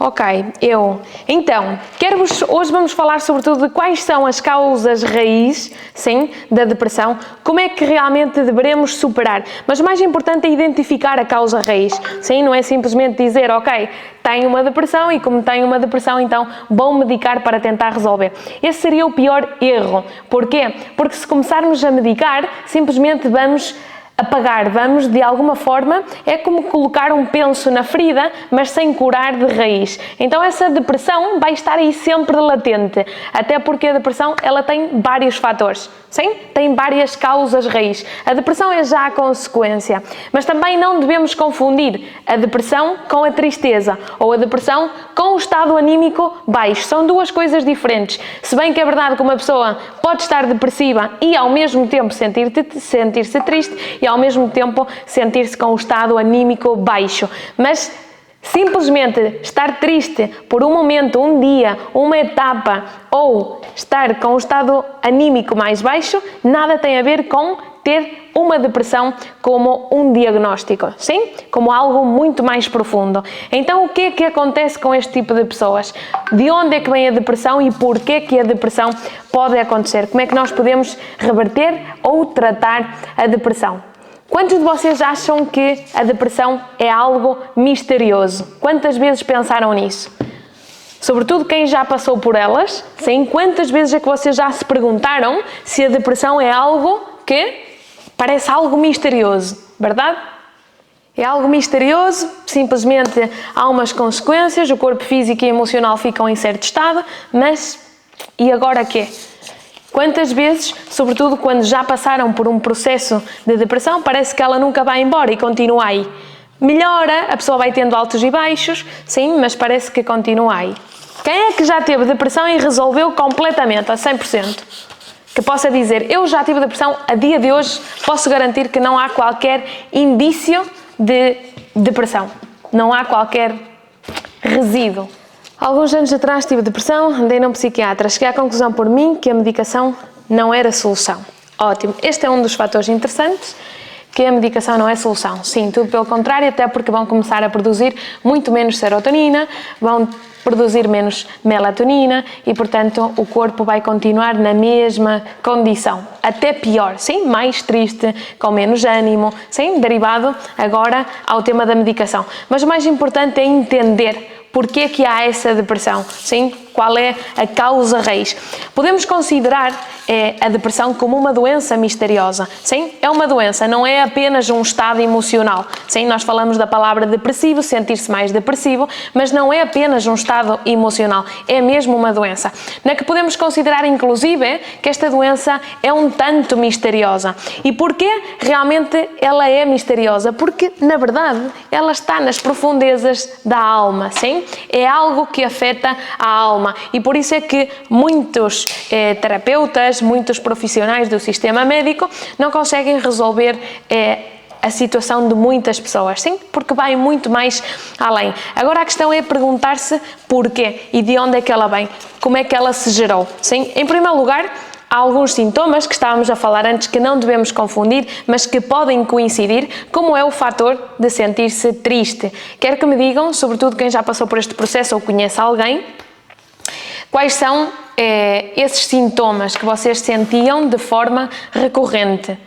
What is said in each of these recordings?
Ok, Então, hoje vamos falar sobretudo de quais são as causas raiz, sim, da depressão, como é que realmente devemos superar. Mas o mais importante é identificar a causa raiz, sim, não é simplesmente dizer, ok, tenho uma depressão e como tenho uma depressão, então vou medicar para tentar resolver. Esse seria o pior erro. Porquê? Porque se começarmos a medicar, simplesmente vamos apagar, vamos de alguma forma, é como colocar um penso na ferida, mas sem curar de raiz. Então essa depressão vai estar aí sempre latente, até porque a depressão ela tem vários fatores, sim? Tem várias causas raiz. A depressão é já a consequência, mas também não devemos confundir a depressão com a tristeza, ou a depressão com o estado anímico baixo. São duas coisas diferentes. Se bem que é verdade que uma pessoa pode estar depressiva e ao mesmo tempo sentir-se triste e ao mesmo tempo sentir-se com o estado anímico baixo. Mas simplesmente estar triste por um momento, um dia, uma etapa ou estar com o estado anímico mais baixo, nada tem a ver com ter uma depressão como um diagnóstico, sim? Como algo muito mais profundo. Então, o que é que acontece com este tipo de pessoas? De onde é que vem a depressão e porquê que a depressão pode acontecer? Como é que nós podemos reverter ou tratar a depressão? Quantos de vocês acham que a depressão é algo misterioso? Quantas vezes pensaram nisso? Sobretudo quem já passou por elas, sim? Quantas vezes é que vocês já se perguntaram se a depressão é algo que parece algo misterioso, verdade? É algo misterioso, simplesmente há umas consequências, o corpo físico e emocional ficam em certo estado, mas e agora quê? Quantas vezes, sobretudo quando já passaram por um processo de depressão, parece que ela nunca vai embora e continua aí. Melhora, a pessoa vai tendo altos e baixos, sim, mas parece que continua aí. Quem é que já teve depressão e resolveu completamente, a 100%? Que possa dizer, eu já tive depressão, a dia de hoje posso garantir que não há qualquer indício de depressão. Não há qualquer resíduo. Alguns anos atrás tive depressão, andei num psiquiatra, cheguei à conclusão por mim que a medicação não era solução. Ótimo, este é um dos fatores interessantes, que a medicação não é solução. Sim, tudo pelo contrário, até porque vão começar a produzir muito menos serotonina, vão produzir menos melatonina e, portanto, o corpo vai continuar na mesma condição. Até pior, sim, mais triste, com menos ânimo, sim, derivado agora ao tema da medicação. Mas o mais importante é entender porquê que há essa depressão, sim? Qual é a causa raiz? Podemos considerar a depressão como uma doença misteriosa, sim? É uma doença, não é apenas um estado emocional, sim? Nós falamos da palavra depressivo, sentir-se mais depressivo, mas não é apenas um estado emocional, é mesmo uma doença, na que podemos considerar inclusive que esta doença é um tanto misteriosa. E porquê realmente ela é misteriosa? Porque, na verdade, ela está nas profundezas da alma, sim? É algo que afeta a alma e por isso é que muitos terapeutas, muitos profissionais do sistema médico não conseguem resolver a situação de muitas pessoas, sim? Porque vai muito mais além. Agora a questão é perguntar-se porquê e de onde é que ela vem, como é que ela se gerou, sim? Em primeiro lugar, há alguns sintomas que estávamos a falar antes que não devemos confundir, mas que podem coincidir, como é o fator de sentir-se triste. Quero que me digam, sobretudo quem já passou por este processo ou conhece alguém, quais são esses sintomas que vocês sentiam de forma recorrente.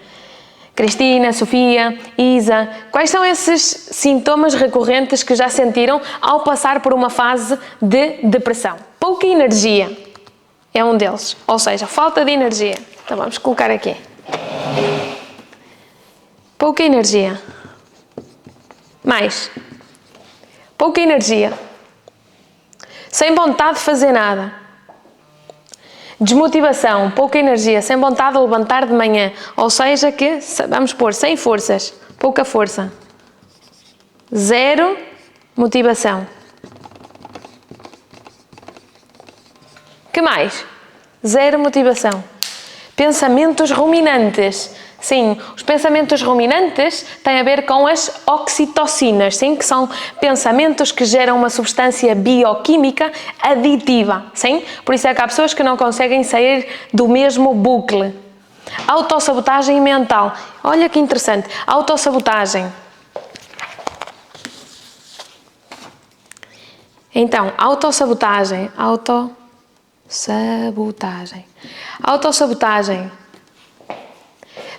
Cristina, Sofia, Isa, quais são esses sintomas recorrentes que já sentiram ao passar por uma fase de depressão? Pouca energia é um deles, ou seja, falta de energia. Então vamos colocar aqui. Pouca energia. Mais. Pouca energia. Sem vontade de fazer nada. Desmotivação, pouca energia, sem vontade de levantar de manhã, ou seja que, vamos pôr, sem forças, pouca força. Zero motivação. Que mais? Zero motivação. Pensamentos ruminantes. Sim, os pensamentos ruminantes têm a ver com as oxitocinas, sim, que são pensamentos que geram uma substância bioquímica aditiva, sim? Por isso é que há pessoas que não conseguem sair do mesmo bucle. Autossabotagem mental. Olha que interessante. Autossabotagem. Então, autossabotagem.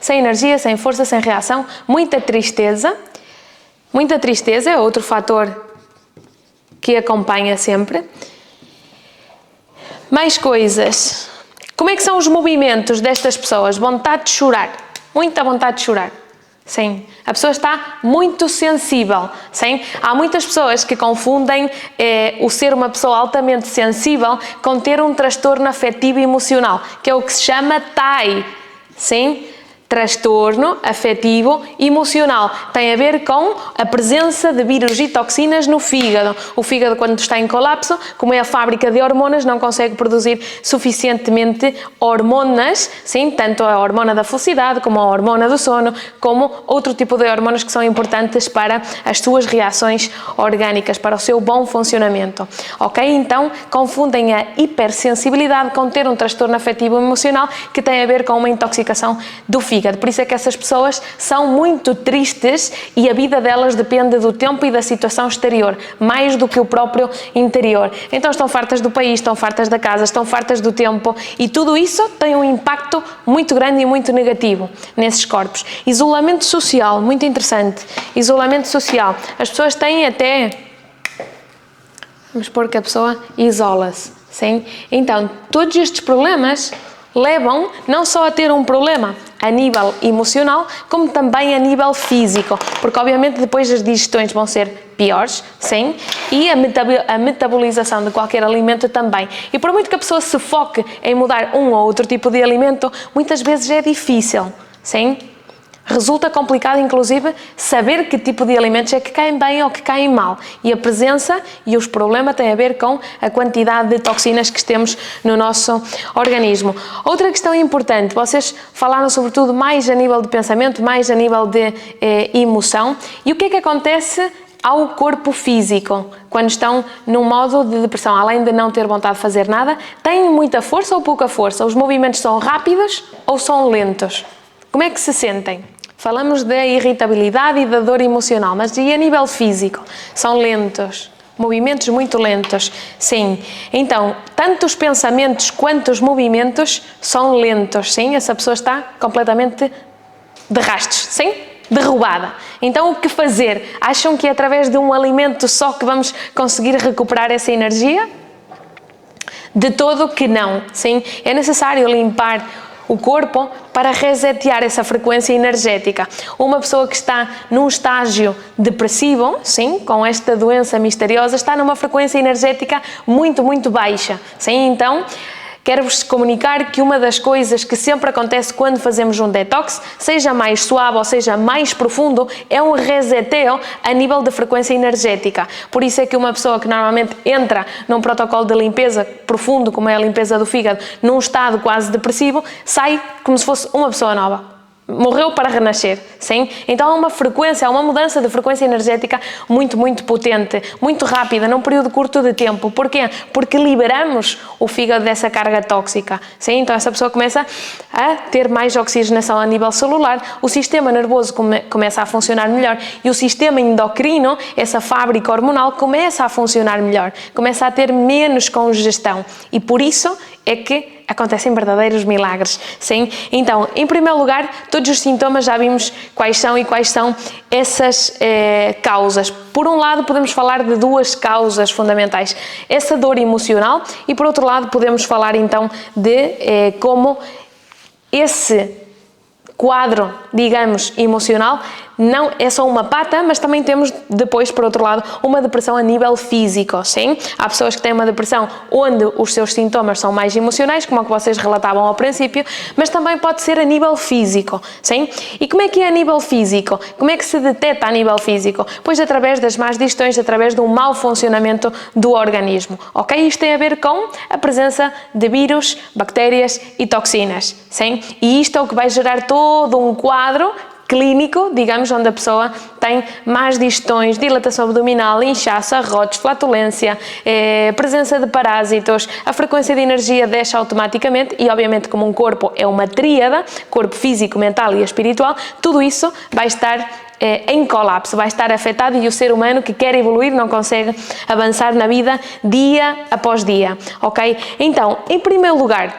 Sem energia, sem força, sem reação, muita tristeza. Muita tristeza é outro fator que acompanha sempre. Mais coisas. Como é que são os movimentos destas pessoas? Vontade de chorar. Muita vontade de chorar. Sim, a pessoa está muito sensível. Sim, há muitas pessoas que confundem o ser uma pessoa altamente sensível com ter um transtorno afetivo e emocional, que é o que se chama TAI. Sim, transtorno afetivo emocional. Tem a ver com a presença de vírus e toxinas no fígado. O fígado, quando está em colapso, como é a fábrica de hormonas, não consegue produzir suficientemente hormonas, sim, tanto a hormona da felicidade, como a hormona do sono, como outro tipo de hormonas que são importantes para as suas reações orgânicas, para o seu bom funcionamento. Ok? Então, confundem a hipersensibilidade com ter um transtorno afetivo emocional que tem a ver com uma intoxicação do fígado. Por isso é que essas pessoas são muito tristes e a vida delas depende do tempo e da situação exterior, mais do que o próprio interior. Então estão fartas do país, estão fartas da casa, estão fartas do tempo e tudo isso tem um impacto muito grande e muito negativo nesses corpos. Isolamento social, muito interessante. Isolamento social. As pessoas têm até... Vamos supor que a pessoa isola-se, sim? Então, todos estes problemas levam não só a ter um problema a nível emocional, como também a nível físico, porque obviamente depois as digestões vão ser piores, sim, e a metabolização de qualquer alimento também. E por muito que a pessoa se foque em mudar um ou outro tipo de alimento, muitas vezes é difícil, sim. Resulta complicado, inclusive, saber que tipo de alimentos é que caem bem ou que caem mal. E a presença e os problemas têm a ver com a quantidade de toxinas que temos no nosso organismo. Outra questão importante, vocês falaram sobretudo mais a nível de pensamento, mais a nível de emoção. E o que é que acontece ao corpo físico quando estão num modo de depressão? Além de não ter vontade de fazer nada, têm muita força ou pouca força? Os movimentos são rápidos ou são lentos? Como é que se sentem? Falamos da irritabilidade e da dor emocional, mas e a nível físico? São lentos, movimentos muito lentos, sim. Então, tanto os pensamentos quanto os movimentos são lentos, sim. Essa pessoa está completamente de rastros, sim, derrubada. Então, o que fazer? Acham que é através de um alimento só que vamos conseguir recuperar essa energia? De todo que não, sim. É necessário limpar o corpo para resetear essa frequência energética. Uma pessoa que está num estágio depressivo, sim, com esta doença misteriosa, está numa frequência energética muito, muito baixa, sim, então quero-vos comunicar que uma das coisas que sempre acontece quando fazemos um detox, seja mais suave ou seja mais profundo, é um reseteo a nível de frequência energética. Por isso é que uma pessoa que normalmente entra num protocolo de limpeza profundo, como é a limpeza do fígado, num estado quase depressivo, sai como se fosse uma pessoa nova. Morreu para renascer, sim? Então há uma frequência, há uma mudança de frequência energética muito, muito potente, muito rápida, num período curto de tempo. Porquê? Porque liberamos o fígado dessa carga tóxica, sim? Então essa pessoa começa a ter mais oxigenação a nível celular, o sistema nervoso começa a funcionar melhor e o sistema endocrino, essa fábrica hormonal, começa a funcionar melhor, começa a ter menos congestão e por isso é que acontecem verdadeiros milagres, sim? Então, em primeiro lugar, todos os sintomas já vimos quais são essas causas. Por um lado, podemos falar de duas causas fundamentais, essa dor emocional e por outro lado podemos falar então de como esse quadro, digamos, emocional não é só uma pata, mas também temos depois, por outro lado, uma depressão a nível físico, sim? Há pessoas que têm uma depressão onde os seus sintomas são mais emocionais, como o que vocês relatavam ao princípio, mas também pode ser a nível físico, sim? E como é que é a nível físico? Como é que se detecta a nível físico? Pois através das más digestões, através do mau funcionamento do organismo, ok? Isto tem a ver com a presença de vírus, bactérias e toxinas, sim? E isto é o que vai gerar todo um quadro clínico, digamos, onde a pessoa tem más digestões, dilatação abdominal, inchaço, arrotos, flatulência, presença de parásitos, a frequência de energia desce automaticamente e, obviamente, como um corpo é uma tríada, corpo físico, mental e espiritual, tudo isso vai estar em colapso, vai estar afetado e o ser humano que quer evoluir não consegue avançar na vida dia após dia, ok? Então, em primeiro lugar,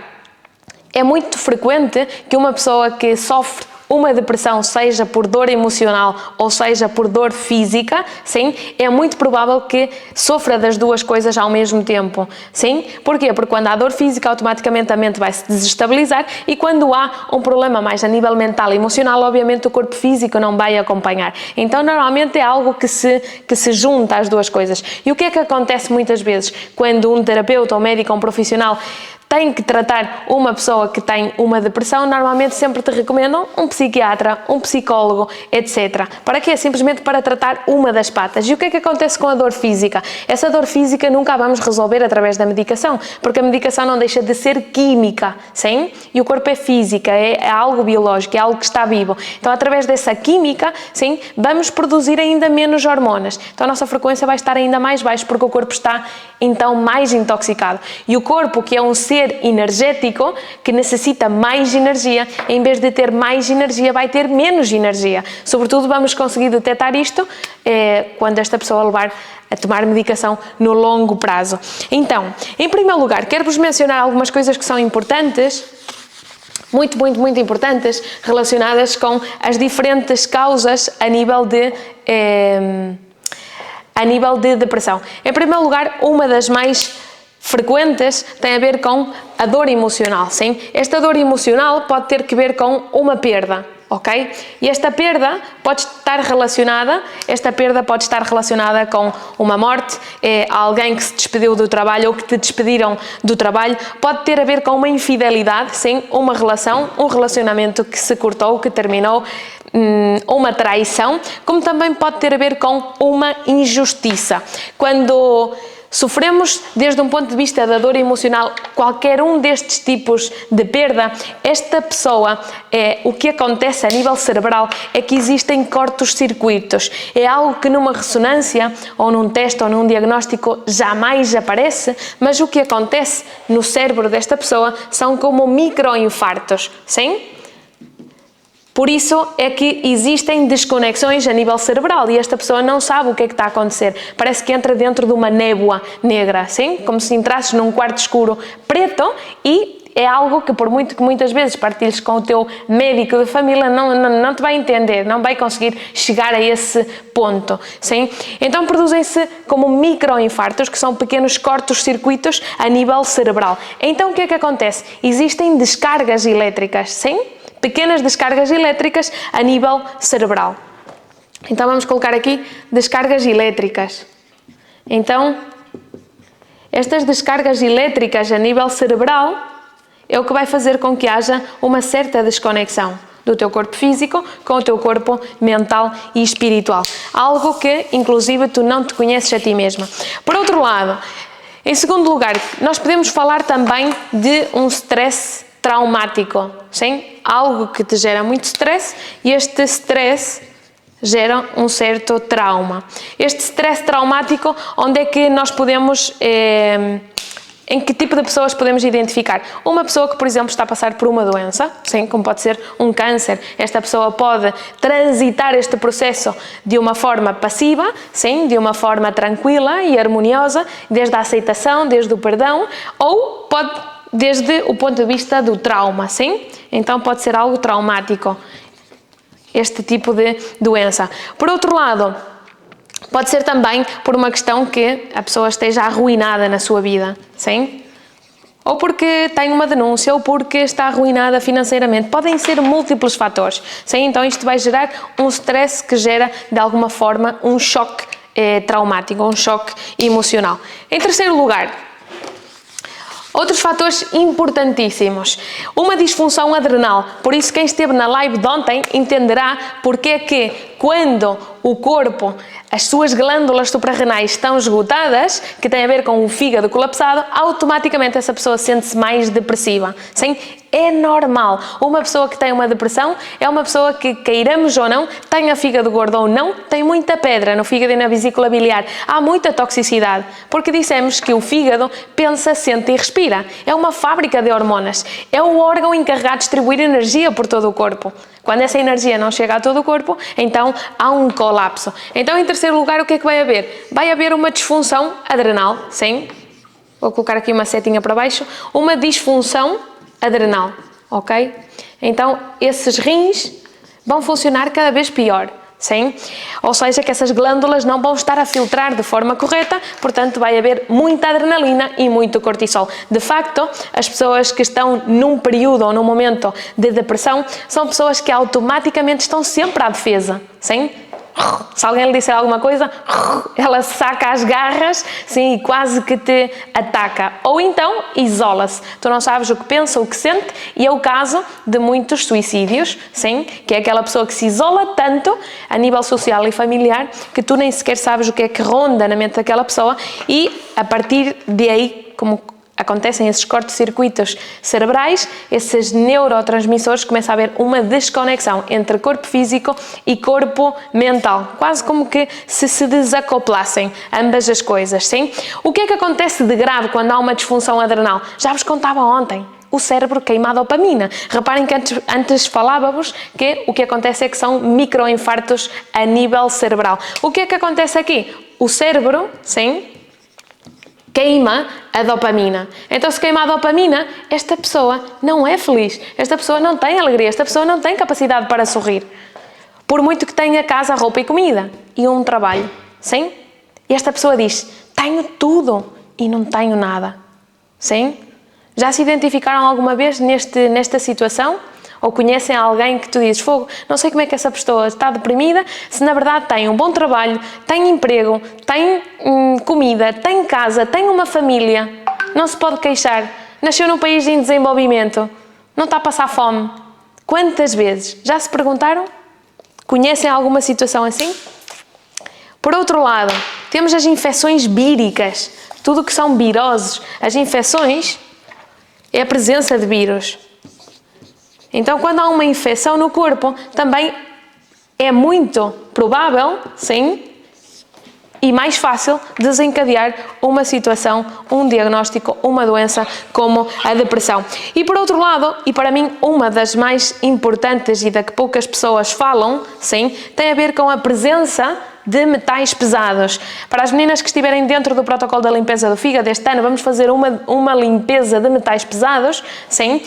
é muito frequente que uma pessoa que sofre uma depressão, seja por dor emocional ou seja por dor física, sim, é muito provável que sofra das duas coisas ao mesmo tempo, sim? Porquê? Porque quando há dor física, automaticamente a mente vai se desestabilizar e quando há um problema mais a nível mental e emocional, obviamente o corpo físico não vai acompanhar. Então, normalmente é algo que se junta às duas coisas. E o que é que acontece muitas vezes? Quando um terapeuta, um médico, um profissional tem que tratar uma pessoa que tem uma depressão, normalmente sempre te recomendam um psiquiatra, um psicólogo, etc. Para quê? Simplesmente para tratar uma das patas. E o que é que acontece com a dor física? Essa dor física nunca a vamos resolver através da medicação, porque a medicação não deixa de ser química, sim? E o corpo é física, é algo biológico, é algo que está vivo. Então, através dessa química, sim, vamos produzir ainda menos hormonas. Então, a nossa frequência vai estar ainda mais baixa, porque o corpo está, então, mais intoxicado. E o corpo, que é um ser energético, que necessita mais energia, em vez de ter mais energia, vai ter menos energia. Sobretudo, vamos conseguir detectar isto quando esta pessoa levar a tomar medicação no longo prazo. Então, em primeiro lugar, quero-vos mencionar algumas coisas que são importantes, muito importantes, relacionadas com as diferentes causas a nível de depressão. Em primeiro lugar, uma das mais frequentes tem a ver com a dor emocional, sim? Esta dor emocional pode ter que ver com uma perda, ok? E esta perda pode estar relacionada com uma morte, alguém que se despediu do trabalho ou que te despediram do trabalho, pode ter a ver com uma infidelidade, sim? Uma relação, um relacionamento que se cortou, que terminou, uma traição, como também pode ter a ver com uma injustiça. Quando sofremos, desde um ponto de vista da dor emocional, qualquer um destes tipos de perda, esta pessoa, o que acontece a nível cerebral é que existem cortos-circuitos. É algo que numa ressonância, ou num teste, ou num diagnóstico jamais aparece, mas o que acontece no cérebro desta pessoa são como microinfartos, sim? Por isso é que existem desconexões a nível cerebral e esta pessoa não sabe o que é que está a acontecer. Parece que entra dentro de uma névoa negra, sim? Como se entrasses num quarto escuro preto e é algo que, por muito que muitas vezes partilhes com o teu médico de família, não te vai entender, não vai conseguir chegar a esse ponto, sim? Então produzem-se como microinfartos, que são pequenos cortos-circuitos a nível cerebral. Então o que é que acontece? Existem descargas elétricas, sim? Pequenas descargas elétricas a nível cerebral. Então vamos colocar aqui descargas elétricas. Então, estas descargas elétricas a nível cerebral é o que vai fazer com que haja uma certa desconexão do teu corpo físico com o teu corpo mental e espiritual. Algo que, inclusive, tu não te conheces a ti mesma. Por outro lado, em segundo lugar, nós podemos falar também de um stress traumático, sim? Algo que te gera muito stress e este stress gera um certo trauma. Este stress traumático, onde é que nós podemos, em que tipo de pessoas podemos identificar? Uma pessoa que, por exemplo, está a passar por uma doença, sim, como pode ser um câncer, esta pessoa pode transitar este processo de uma forma passiva, sim, de uma forma tranquila e harmoniosa, desde a aceitação, desde o perdão, ou pode desde o ponto de vista do trauma, sim? Então pode ser algo traumático, este tipo de doença. Por outro lado, pode ser também por uma questão que a pessoa esteja arruinada na sua vida, sim? Ou porque tem uma denúncia, ou porque está arruinada financeiramente. Podem ser múltiplos fatores, sim? Então isto vai gerar um stress que gera, de alguma forma, um choque traumático, um choque emocional. Em terceiro lugar, outros fatores importantíssimos. Uma disfunção adrenal. Por isso, quem esteve na live de ontem entenderá porque é que quando o corpo, as suas glândulas suprarrenais estão esgotadas, que tem a ver com o fígado colapsado, automaticamente essa pessoa sente-se mais depressiva. Sim? É normal. Uma pessoa que tem uma depressão é uma pessoa que, queiramos ou não, tenha fígado gordo ou não, tem muita pedra no fígado e na vesícula biliar. Há muita toxicidade, porque dissemos que o fígado pensa, sente e respira. É uma fábrica de hormonas. É o órgão encarregado de distribuir energia por todo o corpo. Quando essa energia não chega a todo o corpo, então há um colapso. Então, em terceiro lugar, o que é que vai haver? Vai haver uma disfunção adrenal, sim? Vou colocar aqui uma setinha para baixo. Uma disfunção adrenal, ok? Então, esses rins vão funcionar cada vez pior, sim? Ou seja, que essas glândulas não vão estar a filtrar de forma correta, portanto vai haver muita adrenalina e muito cortisol. De facto, as pessoas que estão num período ou num momento de depressão são pessoas que automaticamente estão sempre à defesa, sim? Se alguém lhe disser alguma coisa, ela saca as garras, sim, e quase que te ataca. Ou então, isola-se. Tu não sabes o que pensa, o que sente, e é o caso de muitos suicídios, sim, que é aquela pessoa que se isola tanto, a nível social e familiar, que tu nem sequer sabes o que é que ronda na mente daquela pessoa, e a partir de aí, como acontecem esses cortes-circuitos cerebrais, esses neurotransmissores, começa a haver uma desconexão entre corpo físico e corpo mental, quase como que se desacoplassem ambas as coisas, sim? O que é que acontece de grave quando há uma disfunção adrenal? Já vos contava ontem. O cérebro queima a dopamina. Reparem que antes falávamos que o que acontece é que são microinfartos a nível cerebral. O que é que acontece aqui? O cérebro, sim, queima a dopamina. Então, se queima a dopamina, esta pessoa não é feliz, esta pessoa não tem alegria, esta pessoa não tem capacidade para sorrir. Por muito que tenha casa, roupa e comida e um trabalho, sim? E esta pessoa diz, tenho tudo e não tenho nada, sim? Já se identificaram alguma vez nesta situação? Ou conhecem alguém que tu dizes, fogo, não sei como é que essa pessoa está deprimida, se na verdade tem um bom trabalho, tem emprego, tem comida, tem casa, tem uma família, não se pode queixar, nasceu num país em desenvolvimento, não está a passar fome. Quantas vezes? Já se perguntaram? Conhecem alguma situação assim? Por outro lado, temos as infecções víricas, tudo o que são viroses. As infecções é a presença de vírus. Então, quando há uma infecção no corpo, também é muito provável, sim, e mais fácil desencadear uma situação, um diagnóstico, uma doença como a depressão. E por outro lado, e para mim uma das mais importantes e da que poucas pessoas falam, sim, tem a ver com a presença de metais pesados. Para as meninas que estiverem dentro do protocolo da limpeza do fígado este ano, vamos fazer uma limpeza de metais pesados, sim,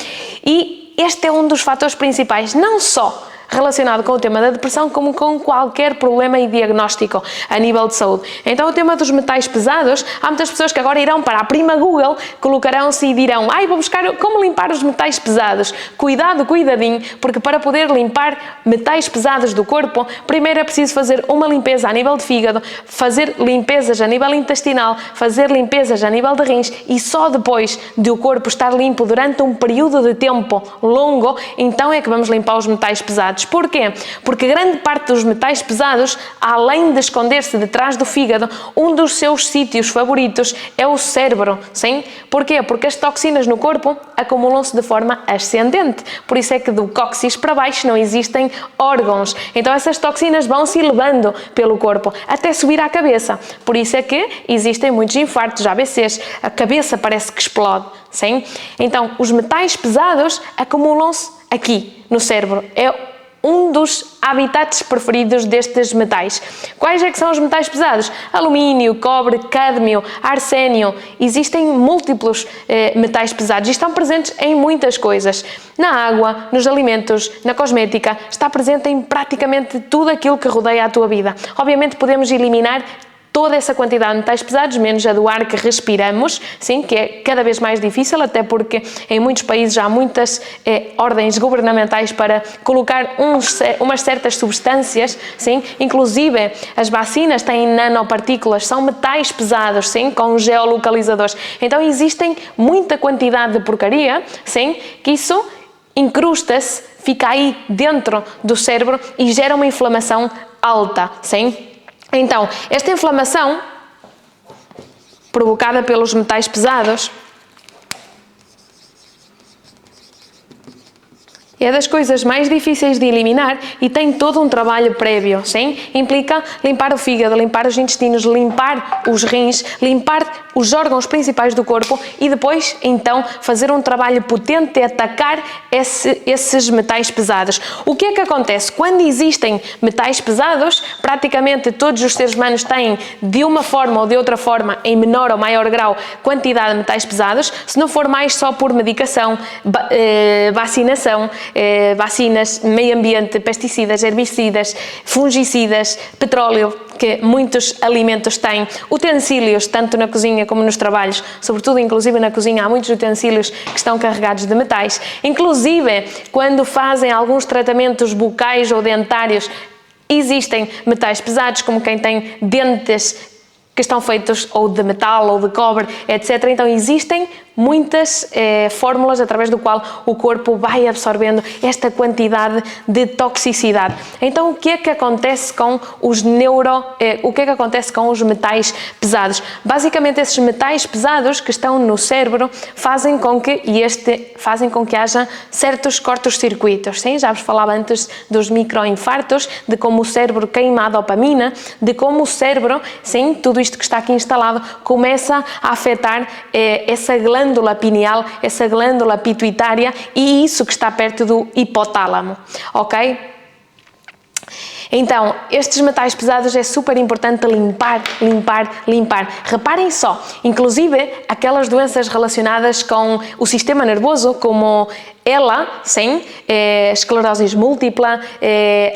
e este é um dos fatores principais, não só relacionado com o tema da depressão, como com qualquer problema e diagnóstico a nível de saúde. Então, o tema dos metais pesados, há muitas pessoas que agora irão para a prima Google, colocarão-se e dirão, vou buscar como limpar os metais pesados. Cuidado, cuidadinho, porque para poder limpar metais pesados do corpo, primeiro é preciso fazer uma limpeza a nível de fígado, fazer limpezas a nível intestinal, fazer limpezas a nível de rins, e só depois de o corpo estar limpo durante um período de tempo longo, então é que vamos limpar os metais pesados. Porquê? Porque grande parte dos metais pesados, além de esconder-se detrás do fígado, um dos seus sítios favoritos é o cérebro, sim? Porquê? Porque as toxinas no corpo acumulam-se de forma ascendente, por isso é que do cóccix para baixo não existem órgãos, então essas toxinas vão se elevando pelo corpo, até subir à cabeça, por isso é que existem muitos infartos, AVCs, a cabeça parece que explode, sim? Então, os metais pesados acumulam-se aqui, no cérebro, é um dos habitats preferidos destes metais. Quais é que são os metais pesados? Alumínio, cobre, cádmio, arsénio. Existem múltiplos metais pesados e estão presentes em muitas coisas. Na água, nos alimentos, na cosmética, está presente em praticamente tudo aquilo que rodeia a tua vida. Obviamente podemos eliminar toda essa quantidade de metais pesados, menos a do ar que respiramos, sim, que é cada vez mais difícil, até porque em muitos países há muitas ordens governamentais para colocar umas certas substâncias, sim, inclusive as vacinas têm nanopartículas, são metais pesados, sim, com geolocalizadores. Então existem muita quantidade de porcaria, sim, que isso incrusta-se, fica aí dentro do cérebro e gera uma inflamação alta, sim. Então, esta inflamação provocada pelos metais pesados É das coisas mais difíceis de eliminar e tem todo um trabalho prévio, sim? Implica limpar o fígado, limpar os intestinos, limpar os rins, limpar os órgãos principais do corpo e depois, então, fazer um trabalho potente de atacar esses metais pesados. O que é que acontece? Quando existem metais pesados, praticamente todos os seres humanos têm, de uma forma ou de outra forma, em menor ou maior grau, quantidade de metais pesados, se não for mais só por medicação, vacinação, vacinas, meio ambiente, pesticidas, herbicidas, fungicidas, petróleo, que muitos alimentos têm, utensílios, tanto na cozinha como nos trabalhos, sobretudo inclusive na cozinha há muitos utensílios que estão carregados de metais, inclusive quando fazem alguns tratamentos bucais ou dentários, existem metais pesados, como quem tem dentes que estão feitos ou de metal ou de cobre, etc. Então existem muitas fórmulas através do qual o corpo vai absorvendo esta quantidade de toxicidade. Então o que é que acontece com os o que é que acontece com os metais pesados? Basicamente esses metais pesados que estão no cérebro fazem com que haja certos cortos-circuitos, sim? Já vos falava antes dos microinfartos, de como o cérebro queima a dopamina, de como o cérebro, sim, tudo isto que está aqui instalado, começa a afetar essa glândula pineal, essa glândula pituitária e isso que está perto do hipotálamo, ok? Então, estes metais pesados é super importante limpar. Reparem só, inclusive aquelas doenças relacionadas com o sistema nervoso, como sim, esclerose múltipla,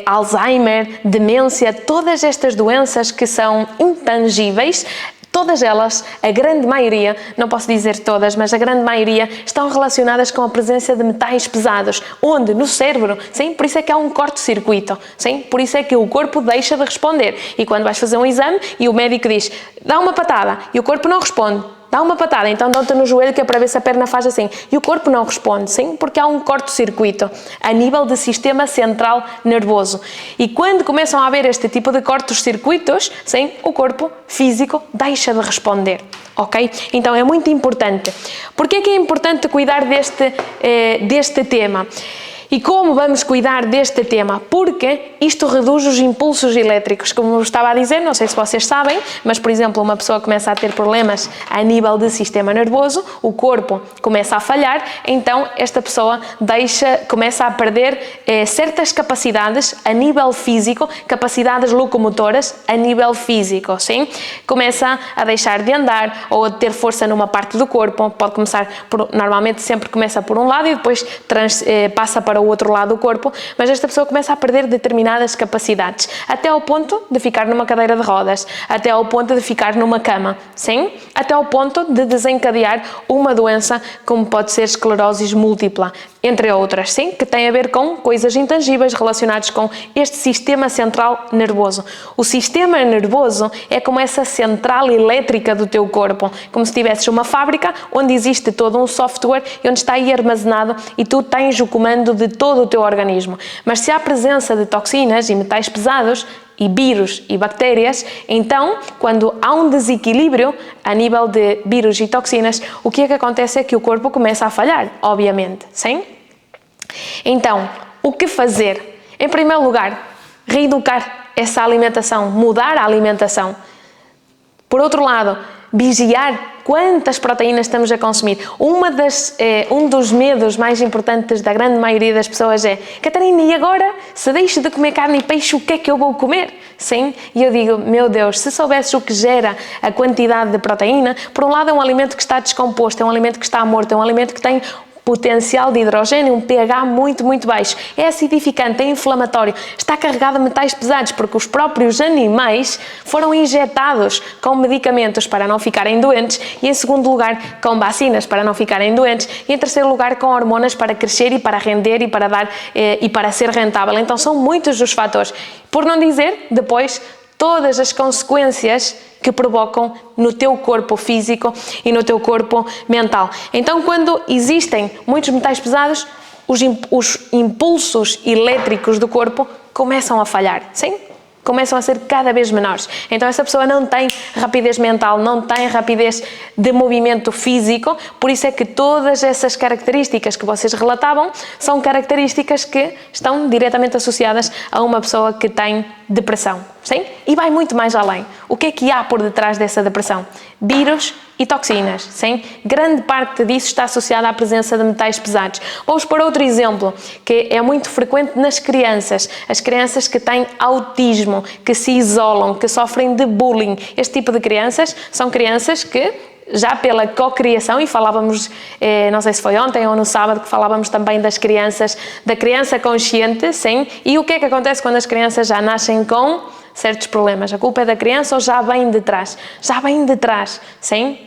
Alzheimer, demência, todas estas doenças que são intangíveis, todas elas, a grande maioria, não posso dizer todas, mas a grande maioria estão relacionadas com a presença de metais pesados, onde? No cérebro, sim? Por isso é que há um corto-circuito, sim? Por isso é que o corpo deixa de responder. E quando vais fazer um exame e o médico diz, dá uma patada, e o corpo não responde, dá uma patada, então dão-te no joelho que é para ver se a perna faz assim. E o corpo não responde, sim? Porque há um corto-circuito a nível do sistema central nervoso. E quando começam a haver este tipo de cortos-circuitos, sim? O corpo físico deixa de responder, ok? Então é muito importante. Porquê é que é importante cuidar deste tema? E como vamos cuidar deste tema? Porque isto reduz os impulsos elétricos, como eu estava a dizer, não sei se vocês sabem, mas, por exemplo, uma pessoa começa a ter problemas a nível de sistema nervoso, o corpo começa a falhar, então esta pessoa começa a perder certas capacidades a nível físico, capacidades locomotoras a nível físico, sim? Começa a deixar de andar ou a ter força numa parte do corpo, pode começar, normalmente sempre começa por um lado e depois passa para o outro lado do corpo, mas esta pessoa começa a perder determinadas capacidades, até ao ponto de ficar numa cadeira de rodas, até ao ponto de ficar numa cama, sim? Até ao ponto de desencadear uma doença como pode ser esclerose múltipla, entre outras, sim? Que tem a ver com coisas intangíveis relacionadas com este sistema central nervoso. O sistema nervoso é como essa central elétrica do teu corpo, como se tivesses uma fábrica onde existe todo um software e onde está aí armazenado e tu tens o comando de todo o teu organismo. Mas se há presença de toxinas e metais pesados e vírus e bactérias, então, quando há um desequilíbrio a nível de vírus e toxinas, o que é que acontece é que o corpo começa a falhar, obviamente, sim? Então, o que fazer? Em primeiro lugar, reeducar essa alimentação, mudar a alimentação. Por outro lado, vigiar quantas proteínas estamos a consumir. Um dos medos mais importantes da grande maioria das pessoas é: Catarina, e agora, se deixo de comer carne e peixe, o que é que eu vou comer? Sim, e eu digo, meu Deus, se soubesses o que gera a quantidade de proteína, por um lado é um alimento que está descomposto, é um alimento que está morto, é um alimento que tem potencial de hidrogênio, um pH muito, muito baixo, é acidificante, é inflamatório, está carregado de metais pesados, porque os próprios animais foram injetados com medicamentos para não ficarem doentes, e em segundo lugar com vacinas para não ficarem doentes, e em terceiro lugar com hormonas para crescer e para render e para dar e para ser rentável. Então são muitos os fatores, por não dizer depois todas as consequências que provocam no teu corpo físico e no teu corpo mental. Então, quando existem muitos metais pesados, os impulsos elétricos do corpo começam a falhar, sim? começam a ser cada vez menores. Então essa pessoa não tem rapidez mental, não tem rapidez de movimento físico, por isso é que todas essas características que vocês relatavam são características que estão diretamente associadas a uma pessoa que tem depressão, sim? E vai muito mais além. O que é que há por detrás dessa depressão? Vírus e toxinas, sim? Grande parte disso está associada à presença de metais pesados. Vamos por outro exemplo, que é muito frequente nas crianças. As crianças que têm autismo, que se isolam, que sofrem de bullying. Este tipo de crianças são crianças que, já pela cocriação, e falávamos, não sei se foi ontem ou no sábado, que falávamos também das crianças, da criança consciente, sim? E o que é que acontece quando as crianças já nascem com certos problemas? A culpa é da criança ou já vem de trás? Já vem de trás, sim?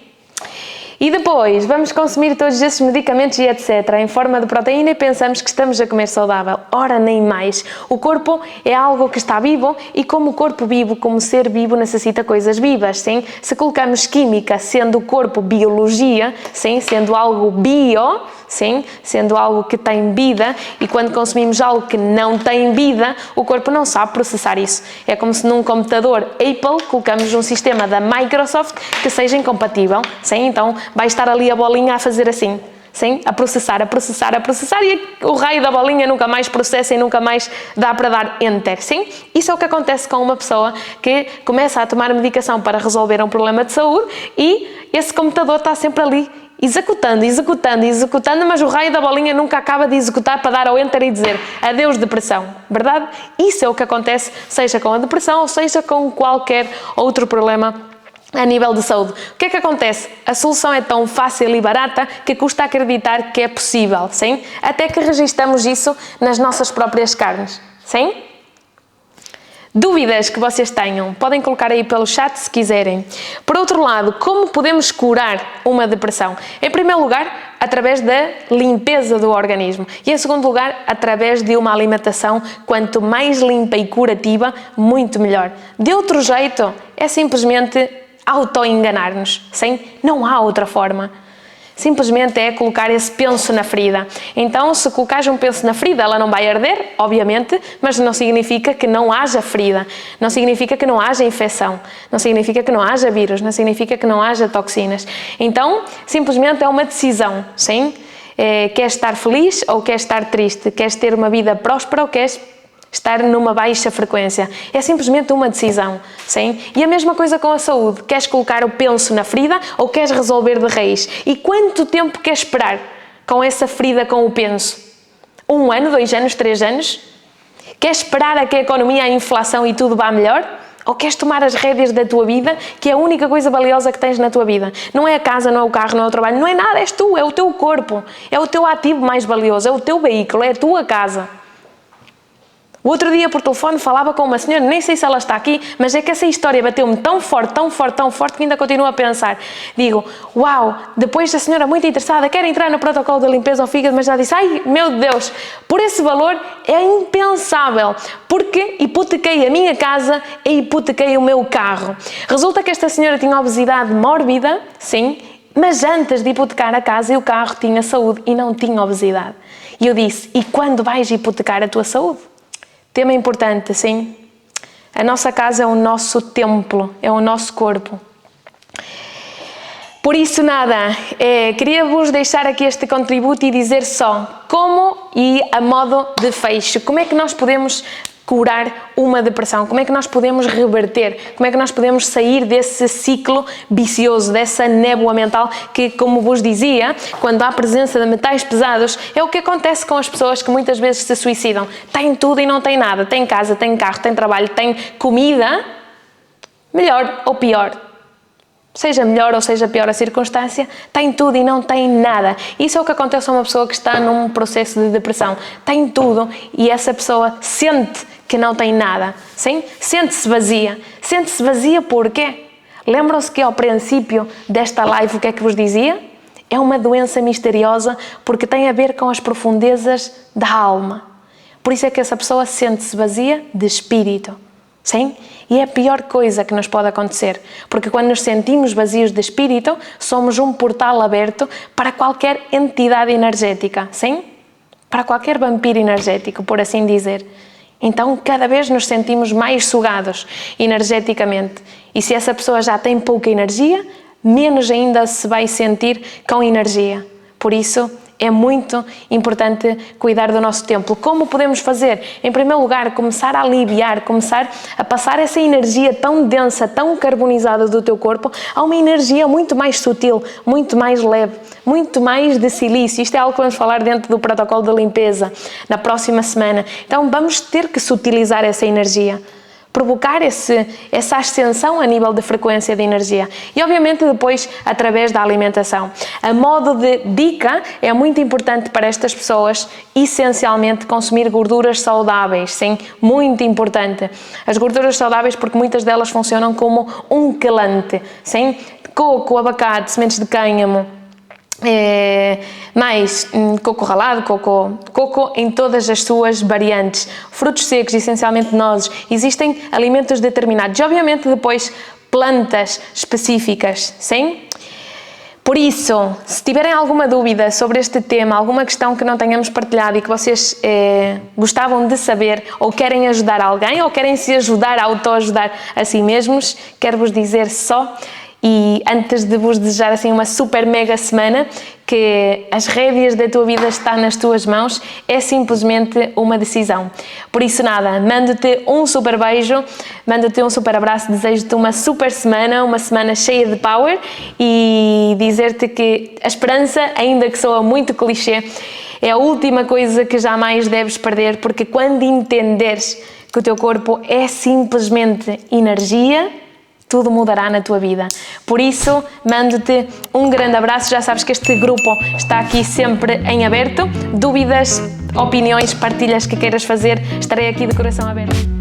E depois, vamos consumir todos esses medicamentos e etc. em forma de proteína e pensamos que estamos a comer saudável. Ora, nem mais. O corpo é algo que está vivo e como o corpo vivo, como ser vivo, necessita coisas vivas, sim? Se colocamos química, sendo o corpo biologia, sim? Sendo algo bio, sim? Sendo algo que tem vida, e quando consumimos algo que não tem vida, o corpo não sabe processar isso. É como se num computador Apple colocamos um sistema da Microsoft que seja incompatível, sim? Então vai estar ali a bolinha a fazer assim, sim? A processar e o raio da bolinha nunca mais processa e nunca mais dá para dar enter, sim? Isso é o que acontece com uma pessoa que começa a tomar medicação para resolver um problema de saúde e esse computador está sempre ali executando, mas o raio da bolinha nunca acaba de executar para dar ao enter e dizer adeus depressão, verdade? Isso é o que acontece, seja com a depressão ou seja com qualquer outro problema a nível de saúde. O que é que acontece? A solução é tão fácil e barata que custa acreditar que é possível, sim? Até que registramos isso nas nossas próprias carnes, sim? Dúvidas que vocês tenham, podem colocar aí pelo chat se quiserem. Por outro lado, como podemos curar uma depressão? Em primeiro lugar, através da limpeza do organismo. E em segundo lugar, através de uma alimentação, quanto mais limpa e curativa, muito melhor. De outro jeito, é simplesmente auto-enganar-nos, sim? Não há outra forma. Simplesmente é colocar esse penso na ferida. Então, se colocares um penso na ferida, ela não vai arder, obviamente, mas não significa que não haja ferida, não significa que não haja infecção, não significa que não haja vírus, não significa que não haja toxinas. Então, simplesmente é uma decisão, sim? Queres estar feliz ou queres estar triste? Queres ter uma vida próspera ou queres estar numa baixa frequência? É simplesmente uma decisão, sim? E a mesma coisa com a saúde. Queres colocar o penso na ferida ou queres resolver de raiz? E quanto tempo queres esperar com essa ferida com o penso? 1 ano, 2 anos, 3 anos? Queres esperar a que a economia, a inflação e tudo vá melhor? Ou queres tomar as rédeas da tua vida, que é a única coisa valiosa que tens na tua vida? Não é a casa, não é o carro, não é o trabalho, não é nada, és tu, é o teu corpo, é o teu ativo mais valioso, é o teu veículo, é a tua casa. O outro dia por telefone falava com uma senhora, nem sei se ela está aqui, mas é que essa história bateu-me tão forte que ainda continuo a pensar. Digo, uau, depois a senhora muito interessada quer entrar no protocolo de limpeza ao fígado, mas já disse, ai meu Deus, por esse valor é impensável, porque hipotequei a minha casa e hipotequei o meu carro. Resulta que esta senhora tinha obesidade mórbida, sim, mas antes de hipotecar a casa e o carro tinha saúde e não tinha obesidade. E eu disse, e quando vais hipotecar a tua saúde? Tema importante, sim? A nossa casa é o nosso templo, é o nosso corpo. Por isso, nada, queria-vos deixar aqui este contributo e dizer só como e a modo de fecho. Como é que nós podemos curar uma depressão? Como é que nós podemos reverter? Como é que nós podemos sair desse ciclo vicioso, dessa névoa mental que, como vos dizia, quando há presença de metais pesados, é o que acontece com as pessoas que muitas vezes se suicidam. Têm tudo e não têm nada. Têm casa, têm carro, têm trabalho, têm comida, melhor ou pior. Seja melhor ou seja pior a circunstância, tem tudo e não tem nada. Isso é o que acontece a uma pessoa que está num processo de depressão. Tem tudo e essa pessoa sente que não tem nada, sim? Sente-se vazia. Sente-se vazia porquê? Lembram-se que ao princípio desta live o que é que vos dizia? É uma doença misteriosa porque tem a ver com as profundezas da alma. Por isso é que essa pessoa sente-se vazia de espírito, sim? E é a pior coisa que nos pode acontecer, porque quando nos sentimos vazios de espírito, somos um portal aberto para qualquer entidade energética, sim? Para qualquer vampiro energético, por assim dizer. Então, cada vez nos sentimos mais sugados energeticamente. E se essa pessoa já tem pouca energia, menos ainda se vai sentir com energia. Por isso, é muito importante cuidar do nosso templo. Como podemos fazer? Em primeiro lugar, começar a aliviar, começar a passar essa energia tão densa, tão carbonizada do teu corpo a uma energia muito mais sutil, muito mais leve, muito mais de silício. Isto é algo que vamos falar dentro do protocolo de limpeza na próxima semana. Então vamos ter que sutilizar essa energia, provocar essa ascensão a nível de frequência de energia. E obviamente depois através da alimentação. A modo de dica, é muito importante para estas pessoas, essencialmente, consumir gorduras saudáveis, sim, muito importante. As gorduras saudáveis, porque muitas delas funcionam como um quelante, sim, coco, abacate, sementes de cânhamo, mais coco ralado, coco em todas as suas variantes, frutos secos, essencialmente nozes, existem alimentos determinados e obviamente depois plantas específicas, sim? Por isso, se tiverem alguma dúvida sobre este tema, alguma questão que não tenhamos partilhado e que vocês gostavam de saber, ou querem ajudar alguém, ou querem se ajudar a autoajudar a si mesmos, quero-vos dizer só, e antes de vos desejar assim uma super mega semana, que as rédeas da tua vida estão nas tuas mãos, é simplesmente uma decisão. Por isso nada, mando-te um super beijo, mando-te um super abraço, desejo-te uma super semana, uma semana cheia de power e dizer-te que a esperança, ainda que soa muito clichê, é a última coisa que jamais deves perder, porque quando entenderes que o teu corpo é simplesmente energia, tudo mudará na tua vida. Por isso, mando-te um grande abraço. Já sabes que este grupo está aqui sempre em aberto. Dúvidas, opiniões, partilhas que queiras fazer, estarei aqui de coração aberto.